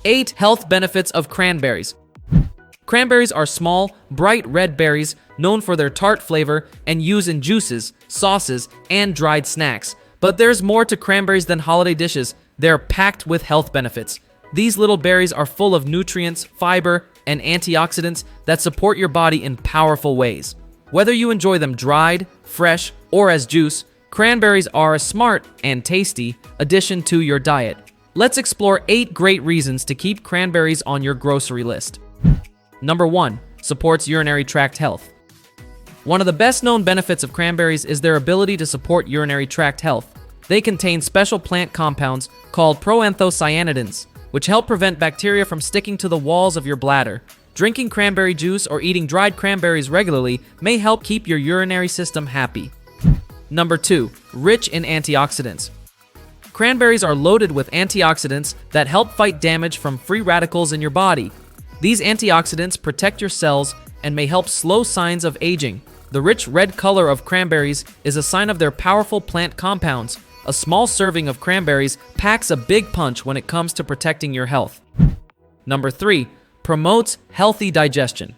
8 Health benefits of cranberries. Cranberries are small, bright red berries known for their tart flavor and used in juices, sauces, and dried snacks. But there's more to cranberries than holiday dishes. They're packed with health benefits. These little berries are full of nutrients, fiber, and antioxidants that support your body in powerful ways. Whether you enjoy them dried, fresh, or as juice, cranberries are a smart and tasty addition to your diet. Let's explore 8 great reasons to keep cranberries on your grocery list. Number 1. Supports urinary tract health. One of the best-known benefits of cranberries is their ability to support urinary tract health. They contain special plant compounds called proanthocyanidins, which help prevent bacteria from sticking to the walls of your bladder. Drinking cranberry juice or eating dried cranberries regularly may help keep your urinary system happy. Number 2. Rich in antioxidants. Cranberries are loaded with antioxidants that help fight damage from free radicals in your body. These antioxidants protect your cells and may help slow signs of aging. The rich red color of cranberries is a sign of their powerful plant compounds. A small serving of cranberries packs a big punch when it comes to protecting your health. Number 3. Promotes healthy digestion.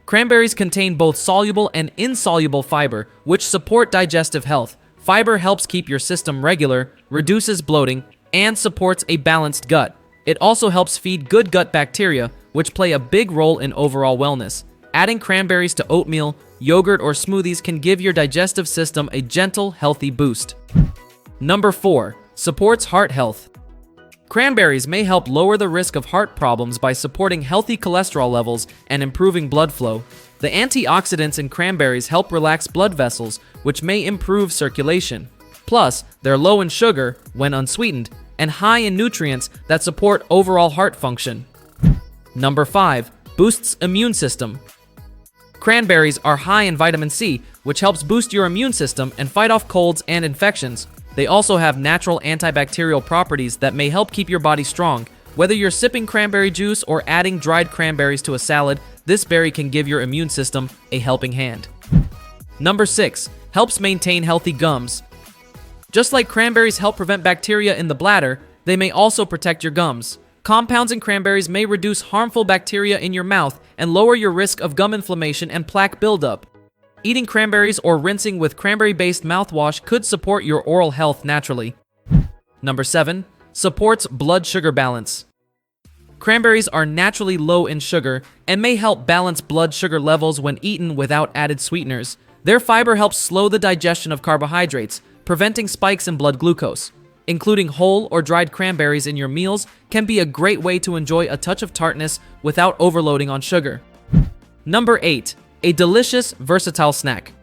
Cranberries contain both soluble and insoluble fiber, which support digestive health. Fiber helps keep your system regular, reduces bloating, and supports a balanced gut. It also helps feed good gut bacteria, which play a big role in overall wellness. Adding cranberries to oatmeal, yogurt, or smoothies can give your digestive system a gentle, healthy boost. Number 4. Supports heart health. Cranberries may help lower the risk of heart problems by supporting healthy cholesterol levels and improving blood flow. The antioxidants in cranberries help relax blood vessels, which may improve circulation. Plus, they're low in sugar, when unsweetened, and high in nutrients that support overall heart function. Number 5. Boosts immune system. Cranberries are high in vitamin C, which helps boost your immune system and fight off colds and infections. They also have natural antibacterial properties that may help keep your body strong. Whether you're sipping cranberry juice or adding dried cranberries to a salad, this berry can give your immune system a helping hand. Number 6. Helps maintain healthy gums. Just like cranberries help prevent bacteria in the bladder, they may also protect your gums. Compounds in cranberries may reduce harmful bacteria in your mouth and lower your risk of gum inflammation and plaque buildup. Eating cranberries or rinsing with cranberry-based mouthwash could support your oral health naturally. Number 7. Supports blood sugar balance. Cranberries are naturally low in sugar and may help balance blood sugar levels when eaten without added sweeteners. Their fiber helps slow the digestion of carbohydrates, preventing spikes in blood glucose. Including whole or dried cranberries in your meals can be a great way to enjoy a touch of tartness without overloading on sugar. Number 8. A delicious, versatile snack.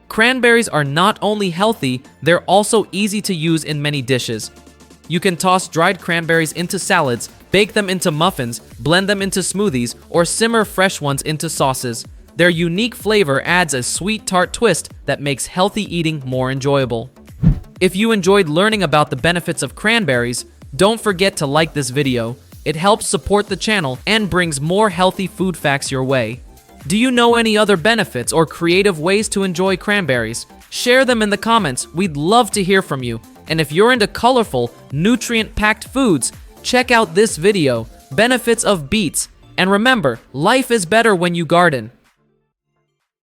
Cranberries are not only healthy, they're also easy to use in many dishes. You can toss dried cranberries into salads, bake them into muffins, blend them into smoothies, or simmer fresh ones into sauces. Their unique flavor adds a sweet tart twist that makes healthy eating more enjoyable. If you enjoyed learning about the benefits of cranberries, don't forget to like this video. It helps support the channel and brings more healthy food facts your way. Do you know any other benefits or creative ways to enjoy cranberries? Share them in the comments. We'd love to hear from you. And if you're into colorful, nutrient-packed foods, check out this video, Benefits of Beets. And remember, life is better when you garden.